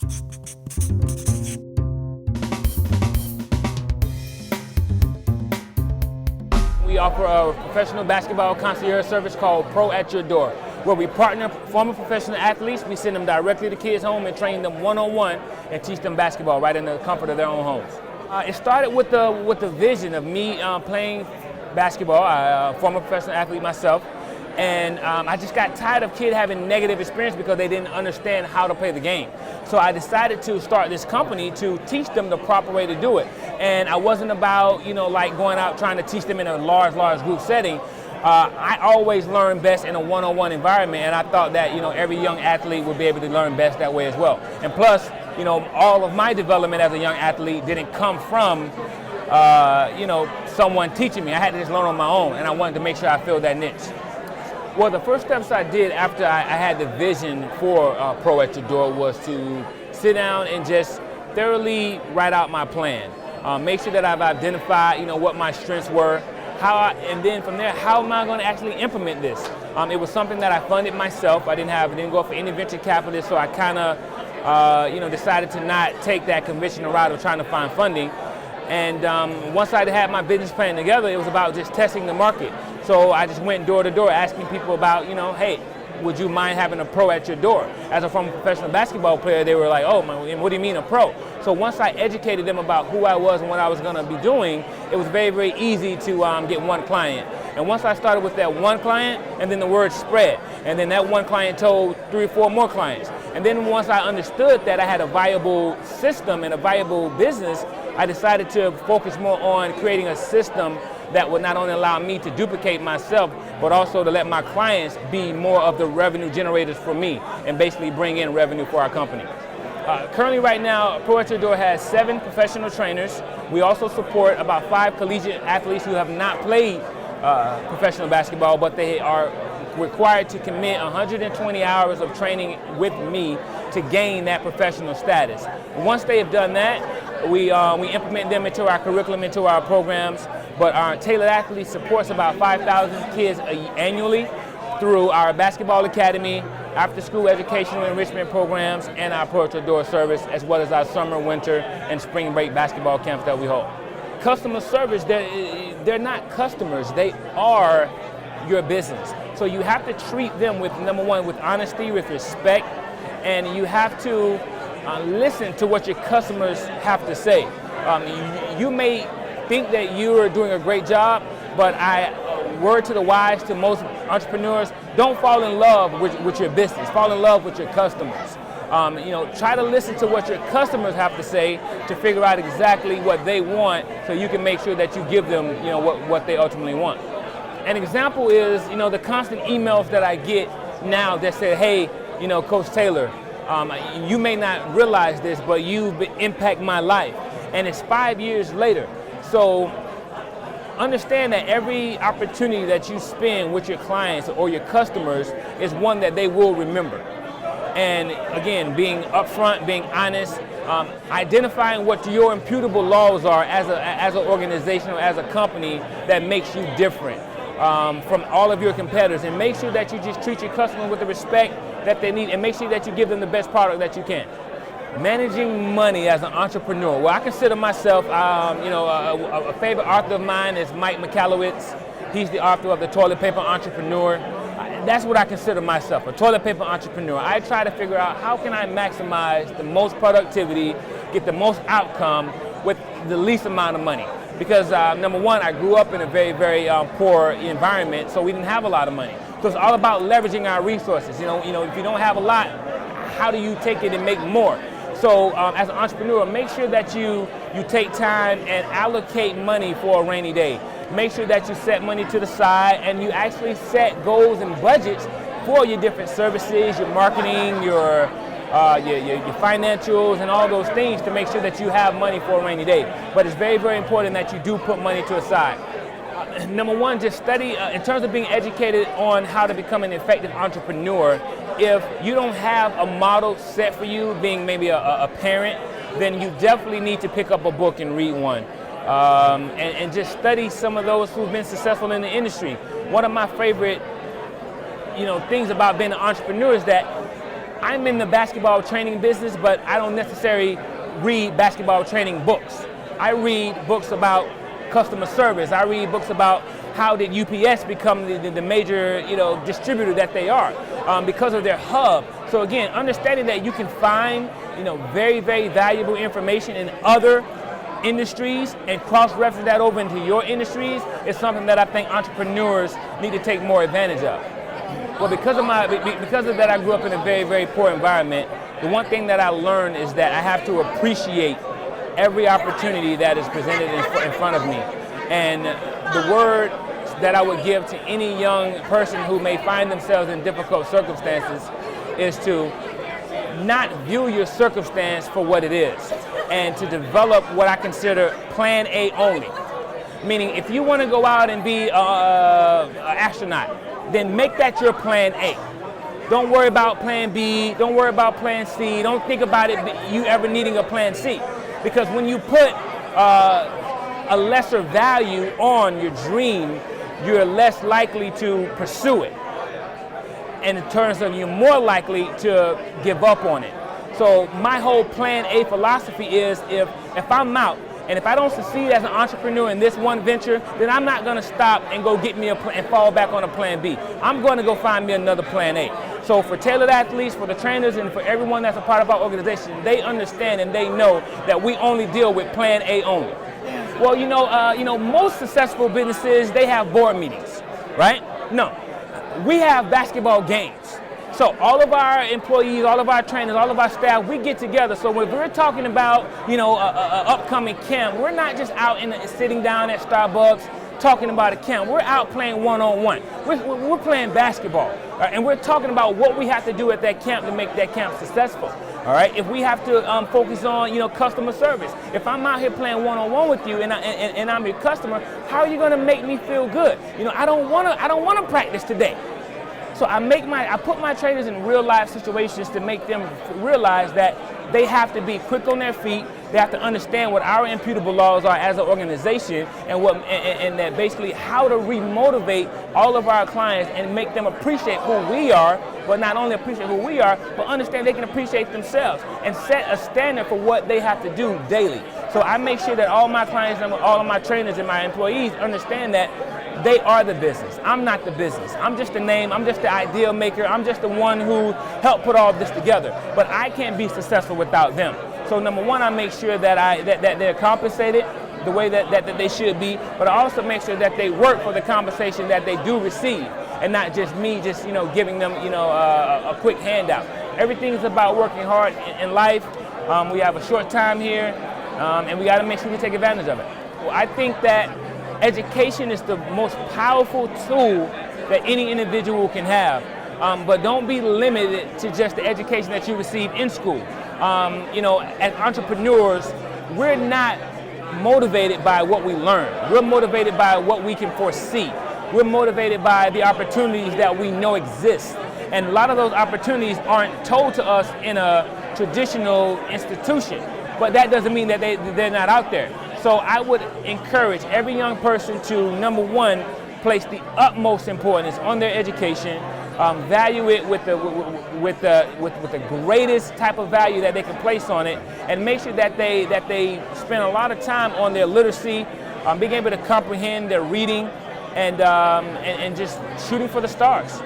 We offer a professional basketball concierge service called Pro at Your Door, where we partner former professional athletes. We send them directly to kids' home and train them one-on-one and teach them basketball right in the comfort of their own homes. It started with the vision of me playing basketball. I'm a former professional athlete myself, and I just got tired of kids having negative experience because they didn't understand how to play the game. So I decided to start this company to teach them the proper way to do it. And I wasn't about, like going out trying to teach them in a large group setting. I always learn best in a one-on-one environment, and I thought that every young athlete would be able to learn best that way as well. And plus, all of my development as a young athlete didn't come from someone teaching me. I had to just learn on my own, and I wanted to make sure I filled that niche. Well, the first steps I did after I had the vision for Pro at Your Door was to sit down and just thoroughly write out my plan. Make sure that I've identified, what my strengths were, and then from there, how am I going to actually implement this? It was something that I funded myself. I didn't go for any venture capitalists, so I kind of, decided to not take that conventional route of trying to find funding. And once I had my business plan together, it was about just testing the market. So I just went door to door asking people about, hey, would you mind having a pro at your door? As a former professional basketball player, they were like, oh, what do you mean a pro? So once I educated them about who I was and what I was going to be doing, it was very, very easy to get one client. And once I started with that one client, and then the word spread, and then that one client told 3 or 4 more clients. And then once I understood that I had a viable system and a viable business, I decided to focus more on creating a system that would not only allow me to duplicate myself, but also to let my clients be more of the revenue generators for me and basically bring in revenue for our company. Currently right now, Pro at Your Door has 7 professional trainers. We also support about 5 collegiate athletes who have not played professional basketball, but they are required to commit 120 hours of training with me to gain that professional status. Once they have done that, we implement them into our curriculum, into our programs, but our Tailored Athlete supports about 5,000 kids annually through our basketball academy, after-school educational enrichment programs, and our Pro at Your Door service, as well as our summer, winter, and spring break basketball camps that we hold. Customer service, they're not customers, they are your business. So you have to treat them with, number one, with honesty, with respect, and you have to listen to what your customers have to say. You may think that you are doing a great job, but word to the wise to most entrepreneurs, don't fall in love with your business, fall in love with your customers. Try to listen to what your customers have to say to figure out exactly what they want so you can make sure that you give them what they ultimately want. An example is the constant emails that I get now that say, hey, Coach Taylor, you may not realize this, but you've impacted my life, and it's 5 years later. So understand that every opportunity that you spend with your clients or your customers is one that they will remember. And again, being upfront, being honest, identifying what your imputable laws are as an organization or as a company that makes you different from all of your competitors, and make sure that you just treat your customers with the respect that they need, and make sure that you give them the best product that you can. Managing money as an entrepreneur. Well, I consider myself, a favorite author of mine is Mike Michalowicz. He's the author of The Toilet Paper Entrepreneur. That's what I consider myself, a toilet paper entrepreneur. I try to figure out how can I maximize the most productivity, get the most outcome with the least amount of money. Because number one, I grew up in a very, very poor environment, so we didn't have a lot of money. So it's all about leveraging our resources. If you don't have a lot, how do you take it and make more? So as an entrepreneur, make sure that you take time and allocate money for a rainy day. Make sure that you set money to the side and you actually set goals and budgets for your different services, your marketing, your financials, and all those things to make sure that you have money for a rainy day. But it's very, very important that you do put money to the side. Number one, just study, in terms of being educated on how to become an effective entrepreneur. If you don't have a model set for you, being maybe a parent, then you definitely need to pick up a book and read one. And just study some of those who've been successful in the industry. One of my favorite things about being an entrepreneur is that I'm in the basketball training business, but I don't necessarily read basketball training books. I read books about customer service. I read books about how did UPS become the major distributor that they are because of their hub. So again, understanding that you can find very, very valuable information in other industries and cross-reference that over into your industries is something that I think entrepreneurs need to take more advantage of. Well, because of that, I grew up in a very, very poor environment. The one thing that I learned is that I have to appreciate every opportunity that is presented in front of me. And the word that I would give to any young person who may find themselves in difficult circumstances is to not view your circumstance for what it is, and to develop what I consider plan A only. Meaning, if you want to go out and be an astronaut, then make that your plan A. Don't worry about plan B, don't worry about plan C, don't think about it you ever needing a plan C. Because when you put a lesser value on your dream, you're less likely to pursue it. And in terms of you're more likely to give up on it. So my whole plan A philosophy is if I'm out and if I don't succeed as an entrepreneur in this one venture, then I'm not going to stop and go get me and fall back on a plan B. I'm going to go find me another plan A. So for tailored athletes, for the trainers, and for everyone that's a part of our organization, they understand and they know that we only deal with plan A only. Well, most successful businesses, they have board meetings, right? No, we have basketball games. So all of our employees, all of our trainers, all of our staff, we get together. So when we're talking about, a upcoming camp, we're not just out sitting down at Starbucks talking about a camp. We're out playing one-on-one. We're playing basketball, right? And we're talking about what we have to do at that camp to make that camp successful. All right. If we have to focus on customer service. If I'm out here playing one-on-one with you and I'm your customer, how are you going to make me feel good? I don't want to practice today. So I put my trainers in real life situations to make them realize that they have to be quick on their feet. They have to understand what our imputable laws are as an organization, and that basically how to remotivate all of our clients and make them appreciate who we are, but not only appreciate who we are, but understand they can appreciate themselves and set a standard for what they have to do daily. So I make sure that all my clients and all of my trainers and my employees understand that they are the business. I'm not the business. I'm just the name. I'm just the idea maker. I'm just the one who helped put all this together. But I can't be successful without them. So number one, I make sure that they're compensated the way that they should be, but I also make sure that they work for the compensation that they do receive, and not just me giving them a quick handout. Everything's about working hard in life. We have a short time here, and we got to make sure we take advantage of it. Well, I think that education is the most powerful tool that any individual can have, but don't be limited to just the education that you receive in school. As entrepreneurs, we're not motivated by what we learn. We're motivated by what we can foresee. We're motivated by the opportunities that we know exist. And a lot of those opportunities aren't told to us in a traditional institution, but that doesn't mean that they're not out there. So I would encourage every young person to, number one, place the utmost importance on their education, value it with the greatest type of value that they can place on it, and make sure that they spend a lot of time on their literacy, being able to comprehend their reading, and just shooting for the stars.